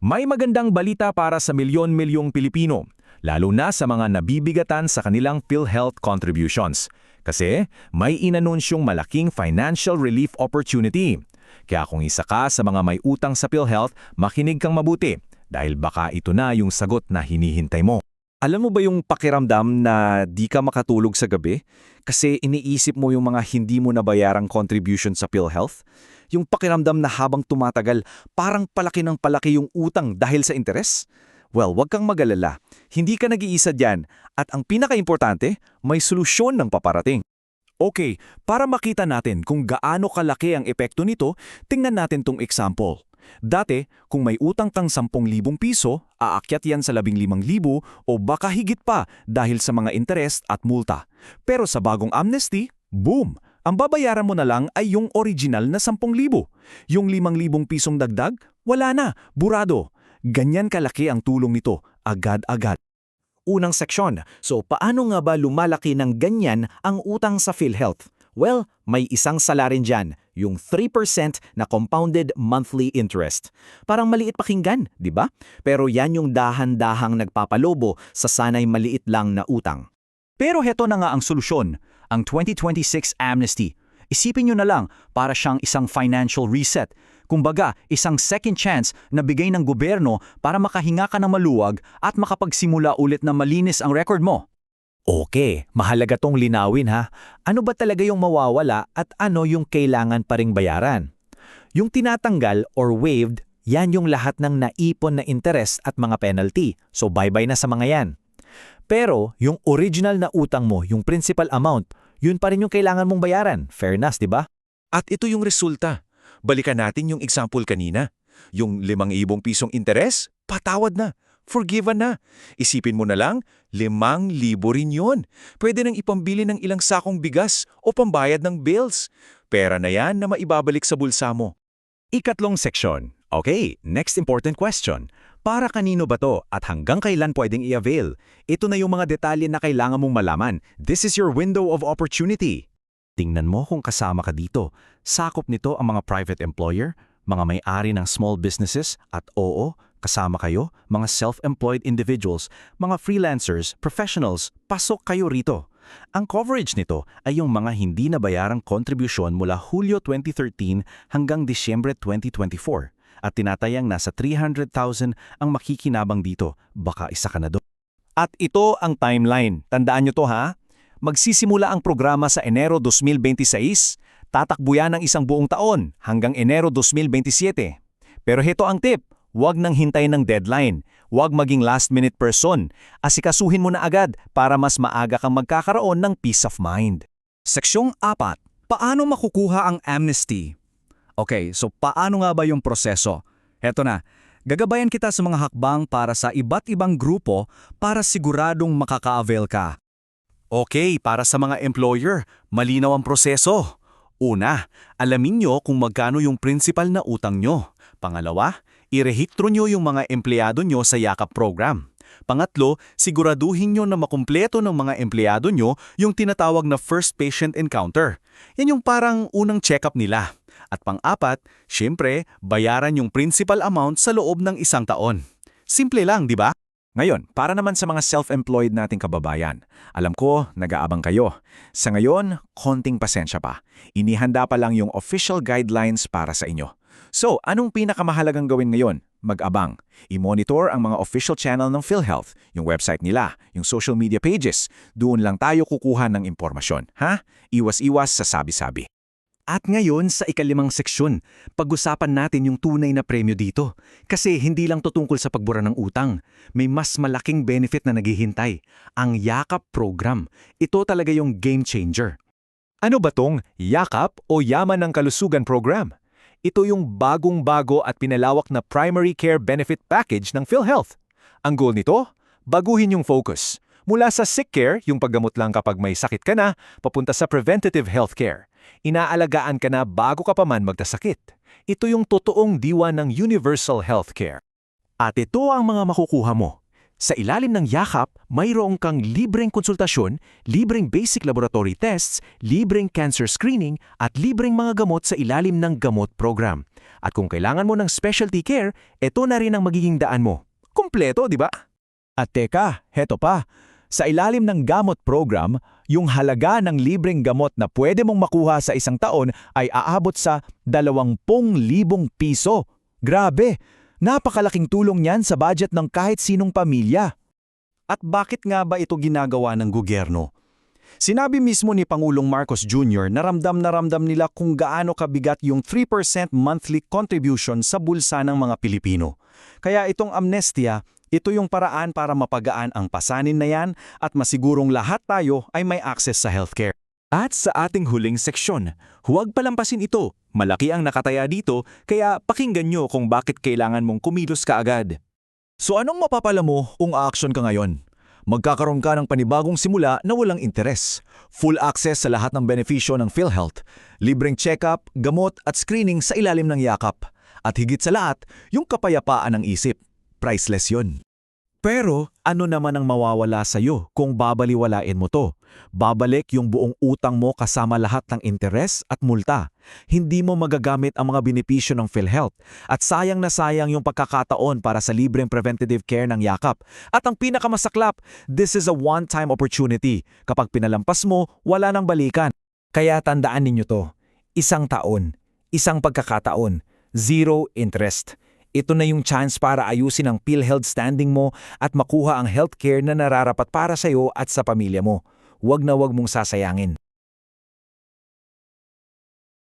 May magandang balita para sa milyon-milyong Pilipino, lalo na sa mga nabibigatan sa kanilang PhilHealth contributions. Kasi may inanunsyong malaking financial relief opportunity. Kaya kung isa ka sa mga may utang sa PhilHealth, makinig kang mabuti dahil baka ito na yung sagot na hinihintay mo. Alam mo ba yung pakiramdam na di ka makatulog sa gabi? Kasi iniisip mo yung mga hindi mo nabayarang contribution sa PhilHealth? Yung pakiramdam na habang tumatagal, parang palaki ng palaki yung utang dahil sa interes? Well, wag kang mag-alala. Hindi ka nag-iisa dyan. At ang pinaka-importante, may solusyon ng paparating. Okay, para makita natin kung gaano kalaki ang epekto nito, tingnan natin tong example. Dati, kung may utang kang 10,000 piso, aakyat yan sa 15,000 o baka higit pa dahil sa mga interest at multa. Pero sa bagong amnesty, boom! Ang babayaran mo na lang ay yung original na 10,000. Yung 5,000 pisong dagdag, wala na, burado. Ganyan kalaki ang tulong nito, agad-agad. Unang seksyon, so paano nga ba lumalaki ng ganyan ang utang sa PhilHealth? Well, may isang sala rin dyan, yung 3% na compounded monthly interest. Parang maliit pakinggan, di ba? Pero yan yung dahan-dahang nagpapalobo sa sanay maliit lang na utang. Pero heto na nga ang solusyon, ang 2026 amnesty. Isipin nyo na lang para siyang isang financial reset. Kumbaga, isang second chance na bigay ng gobyerno para makahinga ka ng maluwag at makapagsimula ulit na malinis ang record mo. Okay, mahalaga tong linawin ha. Ano ba talaga yung mawawala at ano yung kailangan pa ring bayaran? Yung tinatanggal or waived, yan yung lahat ng naipon na interest at mga penalty. So bye-bye na sa mga yan. Pero yung original na utang mo, yung principal amount, yun pa rin yung kailangan mong bayaran. Fairness, di ba? At ito yung resulta. Balikan natin yung example kanina. Yung 5,000 pisong interes, patawad na. Forgiven na. Isipin mo na lang, 5,000 rin yun. Pwede nang ipambili ng ilang sakong bigas o pambayad ng bills. Pera na yan na maibabalik sa bulsa mo. Ikatlong seksyon. Okay, next important question. Para kanino ba to at hanggang kailan pwedeng i-avail? Ito na yung mga detalye na kailangan mong malaman. This is your window of opportunity. Tingnan mo kung kasama ka dito. Sakop nito ang mga private employer, mga may-ari ng small businesses at oo, kasama kayo, mga self-employed individuals, mga freelancers, professionals, pasok kayo rito. Ang coverage nito ay yung mga hindi nabayarang kontribusyon mula Hulyo 2013 hanggang Disyembre 2024 at tinatayang nasa 300,000 ang makikinabang dito, baka isa ka na doon. At ito ang timeline. Tandaan nyo to ha. Magsisimula ang programa sa Enero 2026, tatakbo yan ng isang buong taon hanggang Enero 2027. Pero heto ang tip. Huwag nang hintayin ng deadline. Huwag maging last-minute person. Asikasuhin mo na agad para mas maaga kang magkakaroon ng peace of mind. Seksyong 4. Paano makukuha ang amnesty? Okay, so paano nga ba yung proseso? Heto na, gagabayan kita sa mga hakbang para sa iba't ibang grupo para siguradong makaka-avail ka. Okay, para sa mga employer, malinaw ang proseso. Una, alamin nyo kung magkano yung principal na utang nyo. Pangalawa, irehistro nyo yung mga empleyado nyo sa Yakap program. Pangatlo, siguraduhin nyo na makumpleto ng mga empleyado nyo yung tinatawag na first patient encounter. Yan yung parang unang check-up nila. At pang-apat, syempre, bayaran yung principal amount sa loob ng isang taon. Simple lang, di ba? Ngayon, para naman sa mga self-employed nating kababayan, alam ko, nag-aabang kayo. Sa ngayon, konting pasensya pa. Inihanda pa lang yung official guidelines para sa inyo. So, anong pinakamahalagang gawin ngayon? Mag-abang. I-monitor ang mga official channel ng PhilHealth, yung website nila, yung social media pages. Doon lang tayo kukuha ng impormasyon, ha? Iwas-iwas sa sabi-sabi. At ngayon sa ikalimang seksyon, pag-usapan natin yung tunay na premyo dito. Kasi hindi lang to tungkol sa pagbura ng utang. May mas malaking benefit na naghihintay. Ang Yakap program. Ito talaga yung game changer. Ano ba tong Yakap o Yaman ng Kalusugan Program? Ito yung bagong-bago at pinalawak na primary care benefit package ng PhilHealth. Ang goal nito, baguhin yung focus. Mula sa sick care, yung paggamot lang kapag may sakit ka na, papunta sa preventative healthcare. Inaalagaan ka na bago ka pa man magkasakit. Ito yung totoong diwa ng universal healthcare. At ito ang mga makukuha mo. Sa ilalim ng Yakap, mayroong kang libreng konsultasyon, libreng basic laboratory tests, libreng cancer screening, at libreng mga gamot sa ilalim ng gamot program. At kung kailangan mo ng specialty care, ito na rin ang magiging daan mo. Kompleto, di ba? At teka, heto pa. Sa ilalim ng gamot program, yung halaga ng libreng gamot na pwede mong makuha sa isang taon ay aabot sa 20,000 piso. Grabe! Napakalaking tulong niyan sa budget ng kahit sinong pamilya. At bakit nga ba ito ginagawa ng gobyerno? Sinabi mismo ni Pangulong Marcos Jr. na ramdam nila kung gaano kabigat yung 3% monthly contribution sa bulsa ng mga Pilipino. Kaya itong amnestia, ito yung paraan para mapagaan ang pasanin na yan at masigurong lahat tayo ay may access sa healthcare. At sa ating huling seksyon, huwag palampasin ito. Malaki ang nakataya dito, kaya pakinggan nyo kung bakit kailangan mong kumilos kaagad. So anong mapapala mo kung aaksyon ka ngayon? Magkakaroon ka ng panibagong simula na walang interes. Full access sa lahat ng benepisyo ng PhilHealth. Libreng check-up, gamot at screening sa ilalim ng Yakap. At higit sa lahat, yung kapayapaan ng isip. Priceless yun. Pero ano naman ang mawawala sa'yo kung babaliwalain mo to? Babalik yung buong utang mo kasama lahat ng interes at multa. Hindi mo magagamit ang mga benepisyo ng PhilHealth at sayang na sayang yung pagkakataon para sa libreng preventative care ng Yakap. At ang pinakamasaklap, this is a one-time opportunity. Kapag pinalampas mo, wala nang balikan. Kaya tandaan ninyo to, isang taon, isang pagkakataon, zero interest. Ito na yung chance para ayusin ang PhilHealth standing mo at makuha ang healthcare na nararapat para sa'yo at sa pamilya mo. Huwag na huwag mong sasayangin.